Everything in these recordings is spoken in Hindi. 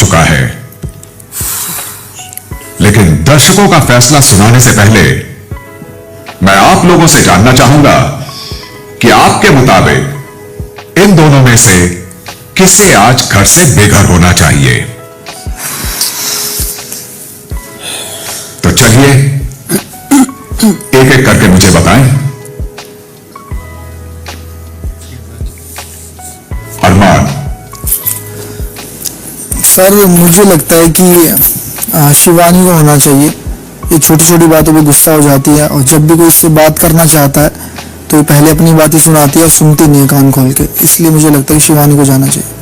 चुका है, लेकिन दर्शकों का फैसला सुनाने से पहले मैं आप लोगों से जानना चाहूंगा कि आपके मुताबिक इन दोनों में से किसे आज घर से बेघर होना चाहिए। तो चलिए एक एक करके मुझे बताएं। अरमान। सर मुझे लगता है कि शिवानी को होना चाहिए। ये छोटी छोटी बातों पे गुस्सा हो जाती है और जब भी कोई इससे बात करना चाहता है तो ये पहले अपनी बात ही सुनाती है और सुनती नहीं है कान खोल के, इसलिए मुझे लगता है कि शिवानी को जाना चाहिए।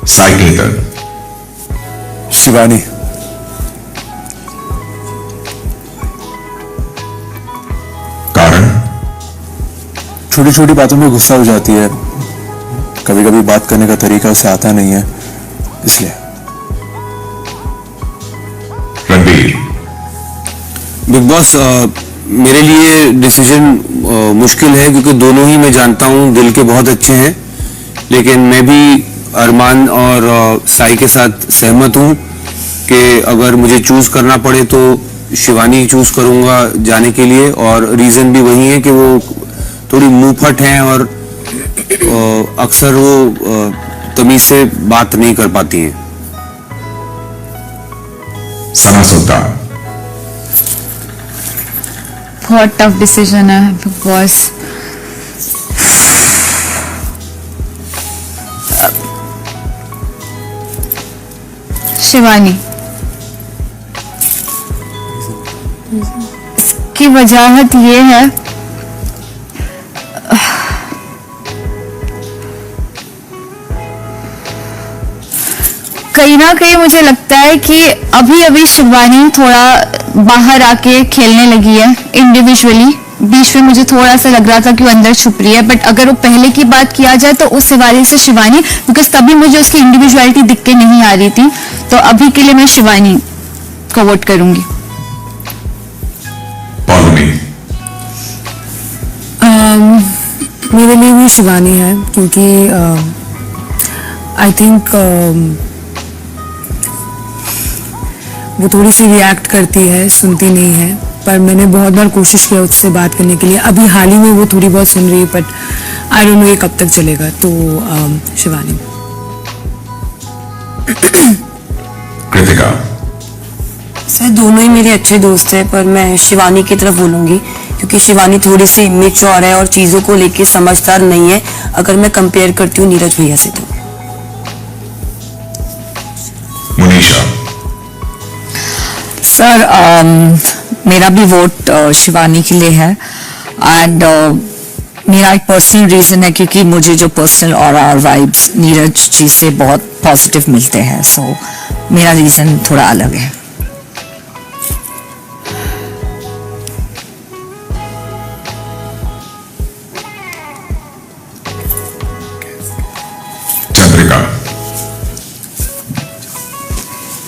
साइकेटर। शिवानी। कारण? छोटी छोटी बातों में गुस्सा हो जाती है, कभी कभी बात करने का तरीका उसे आता नहीं है, इसलिए। रणबीर। बिग बॉस, मेरे लिए डिसीजन मुश्किल है क्योंकि दोनों ही मैं जानता हूं दिल के बहुत अच्छे हैं, लेकिन मैं भी अरमान और साई के साथ सहमत हूं कि अगर मुझे चूज करना पड़े तो शिवानी चूज करूंगा जाने के लिए। और रीजन भी वही है कि वो थोड़ी मुंहफट हैं और अक्सर वो तमीज से बात नहीं कर पाती हैं। सना सुल्तान। बहुत टफ डिसीजन है बिग बॉस। शिवानी की वजाहत ये है, कहीं ना कहीं मुझे लगता है कि अभी अभी शिवानी थोड़ा बाहर आके खेलने लगी है इंडिविजुअली। बीच में मुझे थोड़ा सा लग रहा था कि वो अंदर छुप रही है, बट अगर वो पहले की बात किया जाए तो उस हवाले से शिवानी, बिकॉज तभी मुझे उसकी इंडिविजुअलिटी दिख के नहीं आ रही थी। तो अभी के लिए मैं शिवानी को वोट करूंगी। मेरे लिए भी शिवानी है क्योंकि आई थिंक वो थोड़ी सी रिएक्ट करती है, सुनती नहीं है, पर मैंने बहुत बार कोशिश किया उससे बात करने के लिए। अभी हाल ही में वो थोड़ी बहुत सुन रही है, बट आई डोंट नो ये कब तक चलेगा। तो शिवानी। कृतिका। सर दोनों ही मेरे अच्छे दोस्त हैं, पर मैं शिवानी की तरफ बोलूंगी क्योंकि शिवानी थोड़ी सी इमेच्योर है और चीजों को लेके समझदार नहीं है, अगर मैं कंपेयर करती हूँ नीरज भैया से। तो मुनीषा। सर मेरा भी वोट शिवानी के लिए है एंड मेरा एक पर्सनल रीजन है क्योंकि मुझे जो पर्सनल और वाइब्स नीरज जी से बहुत पॉजिटिव मिलते हैं, सो मेरा रीजन थोड़ा अलग है। चंद्रिका।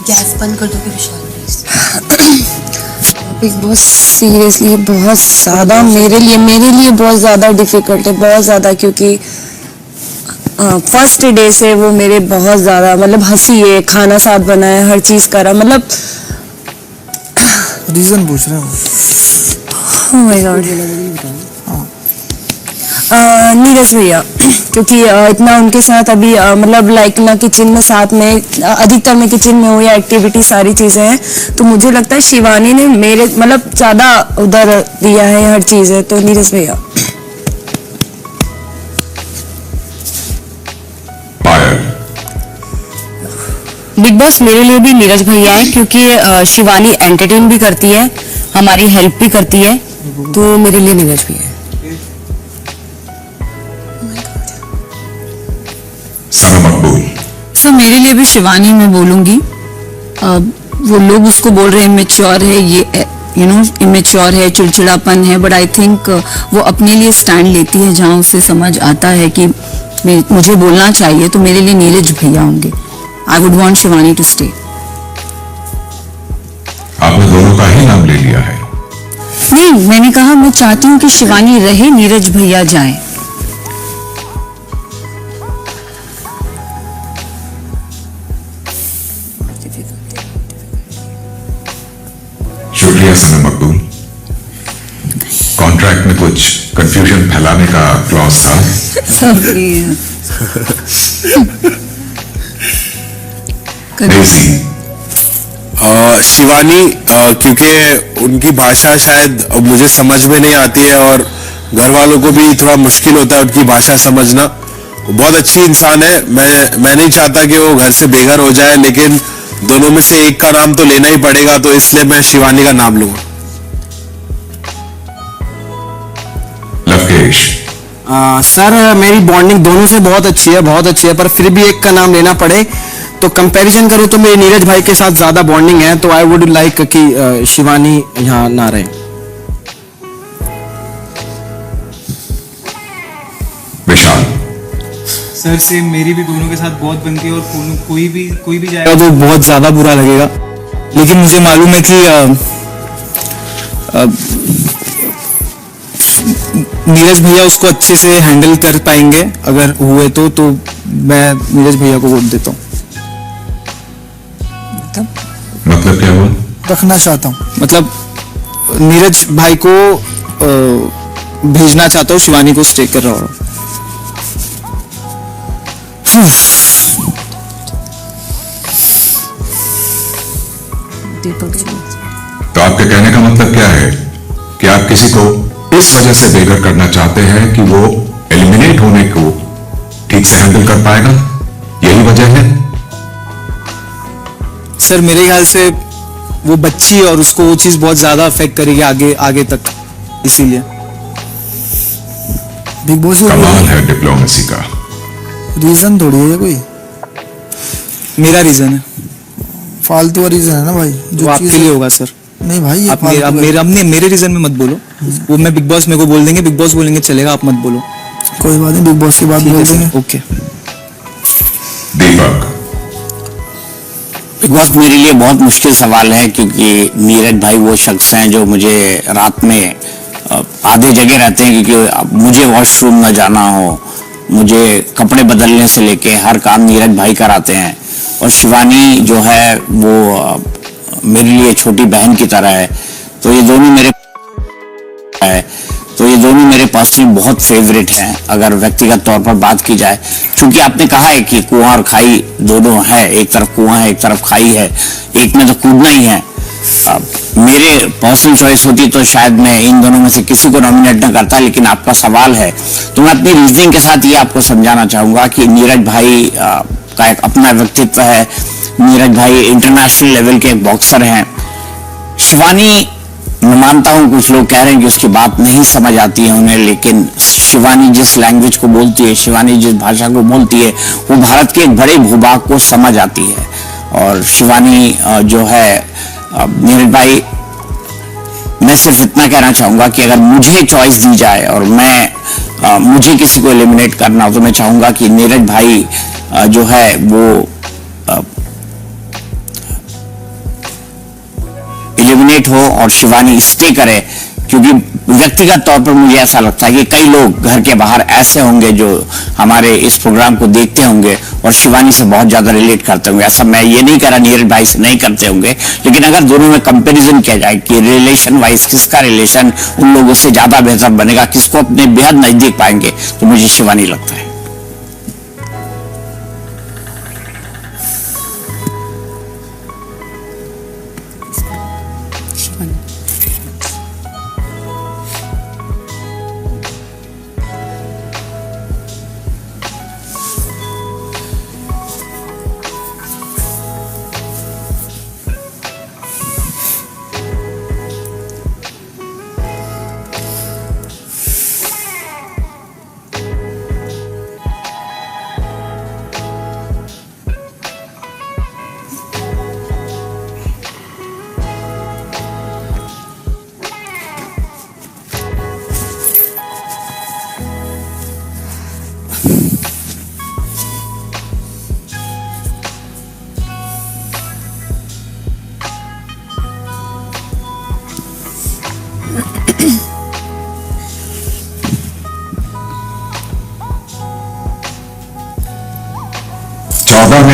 गैस बंद कर दो विशाल प्लीज। बिग बॉस सीरियसली बहुत ज़्यादा मेरे लिए बहुत ज़्यादा डिफिकल्ट है, बहुत ज़्यादा, क्योंकि फर्स्ट डे से वो मेरे बहुत ज़्यादा मतलब हंसी है, खाना साथ बनाया, हर चीज़ करा, मतलब रीजन पूछ रहे हो। Oh my God. नीरज भैया, क्योंकि इतना उनके साथ अभी मतलब लाइक ना किचन में साथ में अधिकतर मैं किचन में हूँ या एक्टिविटी सारी चीज़ें हैं, तो मुझे लगता है शिवानी ने मेरे मतलब ज़्यादा उधर दिया है हर चीज़ है। तो नीरज भैया। बिग बॉस मेरे लिए भी नीरज भैया है क्योंकि शिवानी एंटरटेन भी करती है, हमारी हेल्प भी करती है, तो मेरे लिए नीरज भैया है। सर मेरे लिए भी शिवानी मैं बोलूंगी। वो लोग उसको बोल रहे हैं इमेच्योर है, ये इमेच्योर है, चिड़चिड़ापन है, बट आई थिंक वो अपने लिए स्टैंड लेती है जहां उसे समझ आता है कि मुझे बोलना चाहिए, तो मेरे लिए नीरज भैया होंगे। I would want Shivani to stay. आपने दोनों का ही नाम ले लिया है। नहीं, मैंने कहा मैं चाहती हूँ कि शिवानी रहे, नीरज भैया जाएं। शुक्रिया सनम मकबूल। कॉन्ट्रैक्ट में कुछ कंफ्यूजन फैलाने का क्लॉज था। डेज़ी, शिवानी, क्योंकि उनकी भाषा शायद मुझे समझ में नहीं आती है और घर वालों को भी थोड़ा मुश्किल होता है उनकी भाषा समझना। वो बहुत अच्छी इंसान है, मैं नहीं चाहता कि वो घर से बेघर हो जाए, लेकिन दोनों में से एक का नाम तो लेना ही पड़ेगा, तो इसलिए मैं शिवानी का नाम लूंगा। लवकेश, सर मेरी बॉन्डिंग दोनों से बहुत अच्छी है, पर फिर भी एक का नाम लेना पड़े तो कंपैरिजन करूं तो मेरे नीरज भाई के साथ ज्यादा बॉन्डिंग है, तो आई वुड लाइक कि शिवानी यहाँ ना रहे। विशाल, सर से मेरी भी दोनों के साथ बहुत बनती है और कोई भी जाएगा तो बहुत ज्यादा बुरा लगेगा, लेकिन मुझे मालूम है कि नीरज भैया उसको अच्छे से हैंडल कर पाएंगे, अगर हुए तो मैं नीरज भैया को वोट देता हूँ। मतलब क्या हुआ? रखना चाहता हूँ, मतलब नीरज भाई को भेजना चाहता हूँ, शिवानी को स्टे कर रहा हूँ। तो आपके कहने का मतलब क्या है कि आप किसी को इस वजह से बेघर करना चाहते हैं कि वो एलिमिनेट होने को ठीक से हैंडल कर पाएगा, यही वजह है? सर मेरे ख्याल से वो बच्ची और उसको वो चीज बहुत ज्यादा अफेक्ट करेगी आगे तक, इसीलिए। बिग बॉस कमाल है डिप्लोमेसी का। रीजन थोड़ी है कोई, मेरा रीजन है, फालतू रीजन है ना भाई, जो आपके लिए होगा सर। नहीं भाई, ये आप मेरे रीजन में मत बोलो, वो मैं बिग बॉस मेरे को बोल देंगे, बिग बॉस बोलेंगे चलेगा, आप मत बोलो। कोई बात नहीं, बिग बॉस की बात बोल देंगे। ओके। दीपक, बिग बॉस मेरे लिए बहुत मुश्किल सवाल है, क्योंकि नीरज भाई वो शख्स हैं जो मुझे रात में आधे जगह रहते हैं, क्योंकि मुझे वॉशरूम न जाना हो, मुझे कपड़े बदलने से लेके हर काम नीरज भाई कराते हैं। और शिवानी जो है वो मेरे लिए छोटी बहन की तरह है, तो ये दोनों मेरे पर्सनली बहुत फेवरेट हैं, अगर व्यक्तिगत तौर पर बात की जाए। क्योंकि आपने कहा है कि कुआं और खाई दोनों है, एक तरफ कुआं है एक तरफ खाई है, एक में तो कूदना ही है। मेरे पर्सनल चॉइस होती तो शायद मैं इन दोनों में से किसी को नॉमिनेट न करता, लेकिन आपका सवाल है तो मैं अपनी रीजनिंग के साथ ये आपको समझाना चाहूंगा कि नीरज भाई का एक अपना व्यक्तित्व है। नीरज भाई इंटरनेशनल लेवल के एक बॉक्सर हैं। शिवानी, मैं मानता हूं कुछ लोग कह रहे हैं कि उसकी बात नहीं समझ आती है उन्हें, लेकिन शिवानी जिस लैंग्वेज को बोलती है, शिवानी जिस भाषा को बोलती है, वो भारत के एक बड़े भूभाग को समझ आती है। और शिवानी जो है, नीरज भाई, मैं सिर्फ इतना कहना चाहूंगा कि अगर मुझे चॉइस दी जाए और मुझे किसी को एलिमिनेट करना हो, तो मैं चाहूंगा कि नीरज भाई जो है वो एलिमिनेट हो और शिवानी स्टे करे। क्योंकि व्यक्तिगत तौर पर मुझे ऐसा लगता है कि कई लोग घर के बाहर ऐसे होंगे जो हमारे इस प्रोग्राम को देखते होंगे और शिवानी से बहुत ज्यादा रिलेट करते होंगे। ऐसा मैं ये नहीं कह रहा नीरज भाई से नहीं करते होंगे, लेकिन अगर दोनों में कंपैरिजन किया जाए कि रिलेशन वाइज किसका रिलेशन उन लोगों से ज्यादा बेहतर बनेगा, किसको अपने बेहद नजदीक पाएंगे, तो मुझे शिवानी लगता है।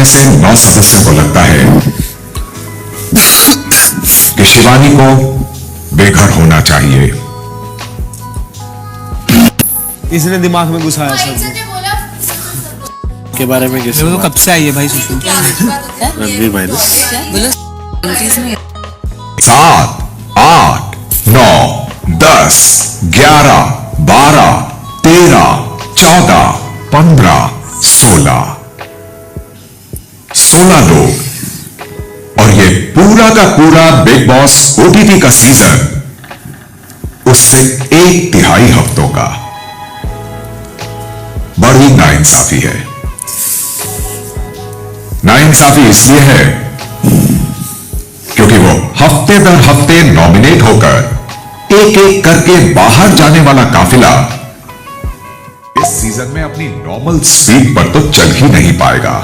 में से 9 सदस्यों को लगता है कि शिवानी को बेघर होना चाहिए। इसने दिमाग में घुसाया सब के बारे में किसी तो कब से आई है भाई सुषमा? रणवीर भाई ने 7, 8, 9, 10, 11, 12, 13, 14, 15, 16 लोग, और ये पूरा का पूरा बिग बॉस ओटीटी का सीजन उससे 1/3 हफ्तों का। बड़ी नाइंसाफी है। नाइंसाफी इसलिए है क्योंकि वो हफ्ते दर हफ्ते नॉमिनेट होकर एक एक करके बाहर जाने वाला काफिला इस सीजन में अपनी नॉर्मल स्पीड पर तो चल ही नहीं पाएगा।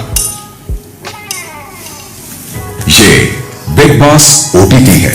ये बिग बॉस ओटीटी है।